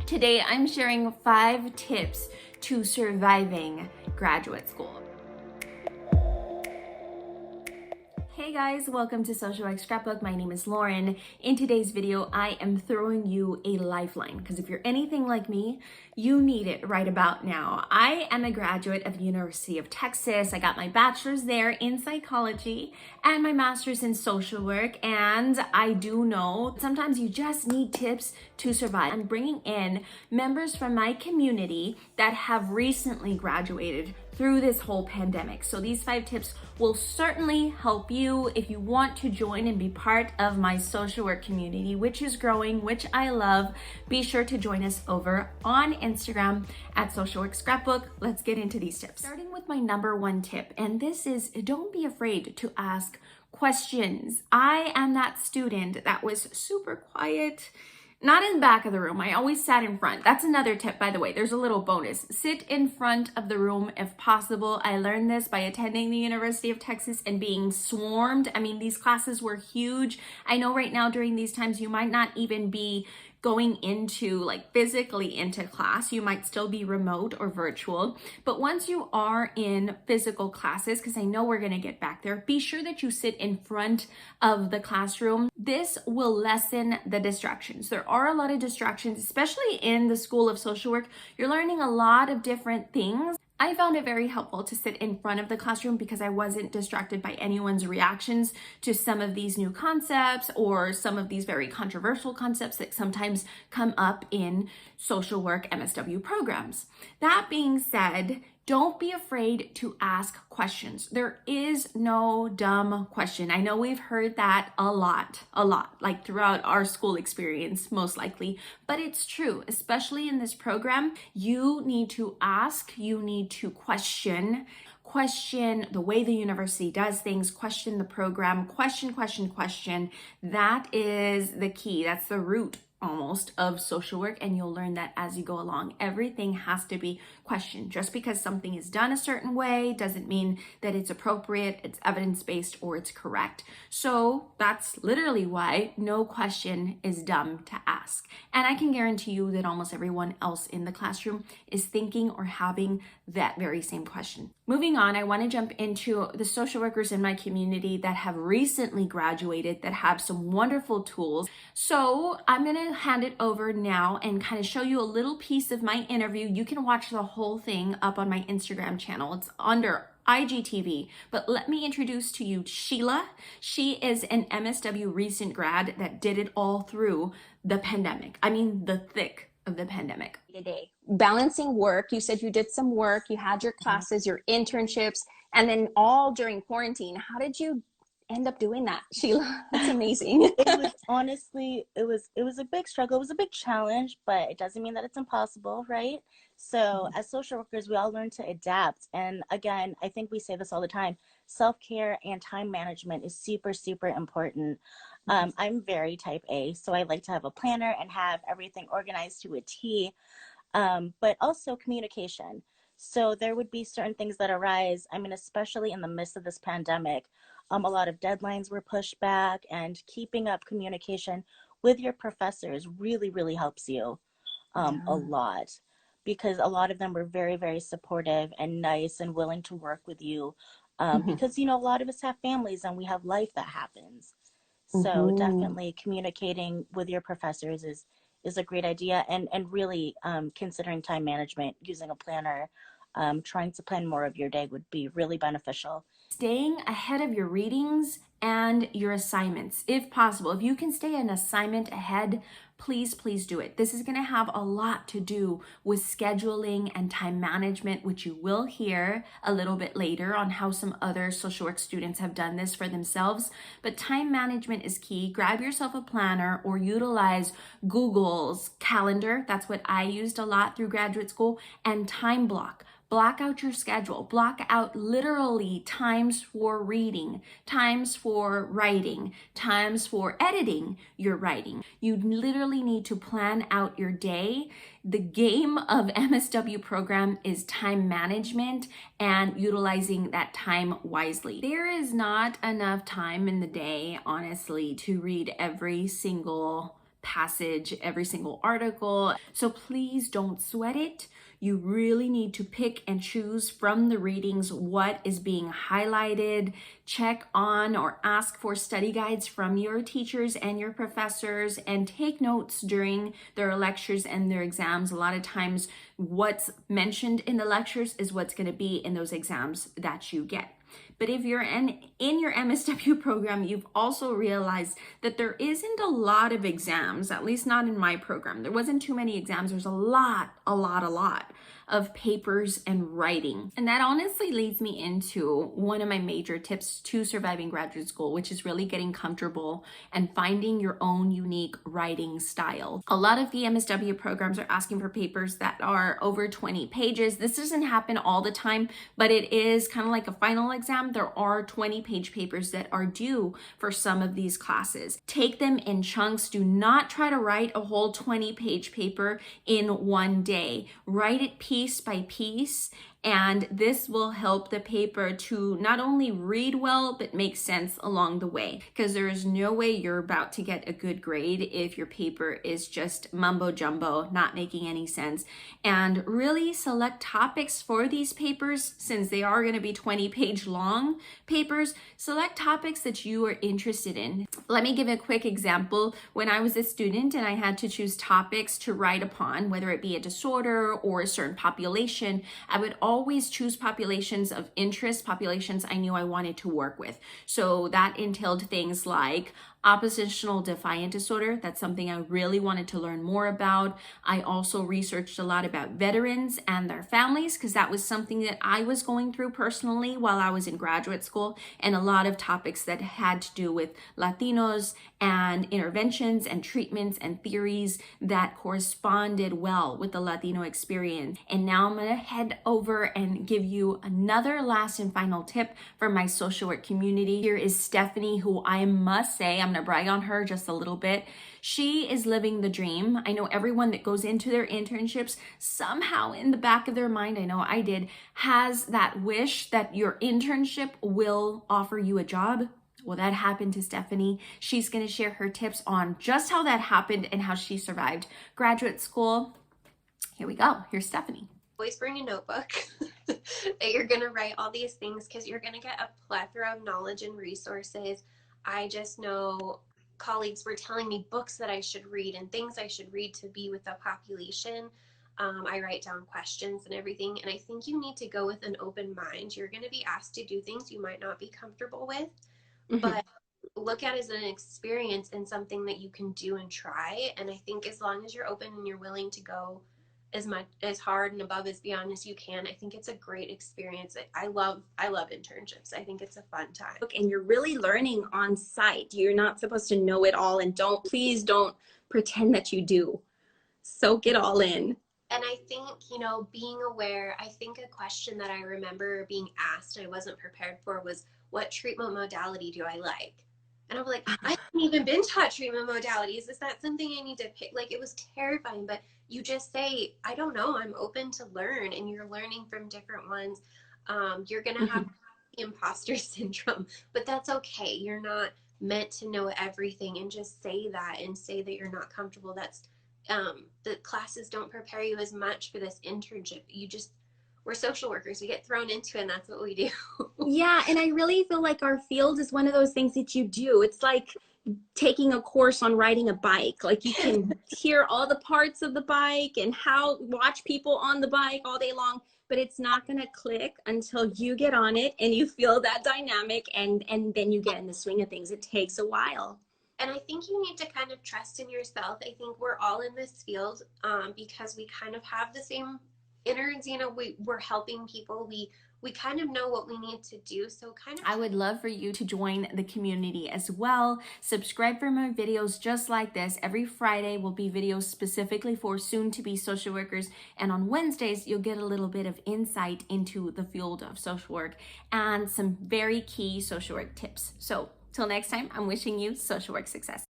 Today, I'm sharing 5 tips to surviving graduate school. Hey guys, welcome to Social Work Scrapbook. My name is Lauren. In today's video, I am throwing you a lifeline because if you're anything like me, you need it right about now. I am a graduate of the University of Texas. I got my bachelor's there in psychology and my master's in social work. And I do know sometimes you just need tips to survive. I'm bringing in members from my community that have recently graduated through this whole pandemic. So these 5 tips will certainly help you if you want to join and be part of my social work community, which is growing, which I love. Be sure to join us over on Instagram at Social Work Scrapbook. Let's get into these tips. Starting with my number 1 tip, and this is don't be afraid to ask questions. I am that student that was super quiet. Not in the back of the room. I always sat in front. That's another tip, by the way. There's a little bonus. Sit in front of the room if possible. I learned this by attending the University of Texas and being swarmed. I mean, these classes were huge. I know right now during these times, you might not even be going into physically into class. You might still be remote or virtual. But once you are in physical classes, because I know we're going to get back there, be sure that you sit in front of the classroom. This will lessen the distractions. There are a lot of distractions, especially in the School of Social Work. You're learning a lot of different things. I found it very helpful to sit in front of the classroom because I wasn't distracted by anyone's reactions to some of these new concepts or some of these very controversial concepts that sometimes come up in social work MSW programs. That being said, don't be afraid to ask questions. There is no dumb question. I know we've heard that a lot, like throughout our school experience, most likely, but it's true, especially in this program. You need to ask, you need to question the way the university does things, question the program, question. That is the key. That's the root almost of social work, and you'll learn that as you go along. Everything has to be questioned. Just because something is done a certain way doesn't mean that it's appropriate, it's evidence-based, or it's correct. So that's literally why no question is dumb to ask. And I can guarantee you that almost everyone else in the classroom is thinking or having that very same question. Moving on, I want to jump into the social workers in my community that have recently graduated that have some wonderful tools. So I'm going to hand it over now and kind of show you a little piece of my interview. You can watch the whole thing up on my Instagram channel. It's under IGTV, but let me introduce to you Sheila. She is an MSW recent grad that did it all through the pandemic. I mean, the thick of the pandemic. Today, balancing work, you said you did some work, you had your classes, your internships, and then all during quarantine. How did you end up doing that, Sheila? That's amazing. It was honestly, it was a big struggle. It was a big challenge, but it doesn't mean that it's impossible, right? So as social workers, we all learn to adapt. And again, I think we say this all the time, self-care and time management is super, super important. I'm very type A, so I like to have a planner and have everything organized to a T, but also communication. So there would be certain things that arise. I mean, especially in the midst of this pandemic, a lot of deadlines were pushed back, and keeping up communication with your professors really, really helps you a lot, because a lot of them were very, very supportive and nice and willing to work with you because, a lot of us have families and we have life that happens. So definitely communicating with your professors is a great idea, and really considering time management, using a planner, trying to plan more of your day would be really beneficial. Staying ahead of your readings and your assignments, if possible. If you can stay an assignment ahead, please do it. This is going to have a lot to do with scheduling and time management, which you will hear a little bit later on how some other social work students have done this for themselves. But time management is key. Grab yourself a planner or utilize Google's calendar. That's what I used a lot through graduate school. And time block. Block out your schedule. Block out literally times for reading, times for writing, times for editing your writing. You literally need to plan out your day. The game of MSW program is time management and utilizing that time wisely. There is not enough time in the day, honestly, to read every single passage, every single article. So please don't sweat it. You really need to pick and choose from the readings what is being highlighted. Check on or ask for study guides from your teachers and your professors, and take notes during their lectures and their exams. A lot of times what's mentioned in the lectures is what's going to be in those exams that you get. But if you're in your MSW program, you've also realized that there isn't a lot of exams, at least not in my program. There wasn't too many exams. There's a lot of papers and writing. And that honestly leads me into one of my major tips to surviving graduate school, which is really getting comfortable and finding your own unique writing style. A lot of the MSW programs are asking for papers that are over 20 pages. This doesn't happen all the time, but it is kind of like a final exam. There are 20-page papers that are due for some of these classes. Take them in chunks. Do not try to write a whole 20-page paper in one day. Write it piece by piece, and this will help the paper to not only read well, but make sense along the way, because there is no way you're about to get a good grade if your paper is just mumbo jumbo, not making any sense. And really select topics for these papers, since they are going to be 20-page long papers. Select topics that you are interested in. Let me give a quick example. When I was a student and I had to choose topics to write upon, whether it be a disorder or a certain population, I would always choose populations of interest, populations I knew I wanted to work with. So that entailed things like oppositional defiant disorder. That's something I really wanted to learn more about. I also researched a lot about veterans and their families, because that was something that I was going through personally while I was in graduate school, and a lot of topics that had to do with Latinos and interventions and treatments and theories that corresponded well with the Latino experience. And now I'm going to head over and give you another last and final tip for my social work community. Here is Stephanie, who I must say, I'm going to brag on her just a little bit. She is living the dream. I know everyone that goes into their internships, somehow in the back of their mind, I know I did, has that wish that your internship will offer you a job. Well, that happened to Stephanie. She's going to share her tips on just how that happened and how she survived graduate school. Here we go. Here's Stephanie. Always bring a notebook that you're going to write all these things, because you're going to get a plethora of knowledge and resources. I just know colleagues were telling me books that I should read and things I should read to be with the population. I write down questions and everything, and I think you need to go with an open mind. You're going to be asked to do things you might not be comfortable with, but look at it as an experience and something that you can do and try. And I think as long as you're open and you're willing to go as hard and above as beyond as you can, I think it's a great experience. I love internships. I think it's a fun time. And you're really learning on site. You're not supposed to know it all, and please don't pretend that you do. Soak it all in. And I think, being aware, I think a question that I remember being asked and I wasn't prepared for was, what treatment modality do I like? And I'm like, I haven't even been taught treatment modalities. Is that something I need to pick? Like, it was terrifying, but you just say, I don't know, I'm open to learn, and you're learning from different ones. You're going to have imposter syndrome, but that's okay. You're not meant to know everything, and just say that and say that you're not comfortable. That's, the classes don't prepare you as much for this internship. We're social workers. We get thrown into it, and that's what we do. Yeah, and I really feel like our field is one of those things that you do. It's like taking a course on riding a bike. Like, you can hear all the parts of the bike and watch people on the bike all day long, but it's not going to click until you get on it and you feel that dynamic, and then you get in the swing of things. It takes a while. And I think you need to kind of trust in yourself. I think we're all in this field because we kind of have the same innards. We're helping people. We kind of know what we need to do. So I would love for you to join the community as well. Subscribe for more videos just like this. Every Friday will be videos specifically for soon-to-be social workers. And on Wednesdays, you'll get a little bit of insight into the field of social work and some very key social work tips. So till next time, I'm wishing you social work success.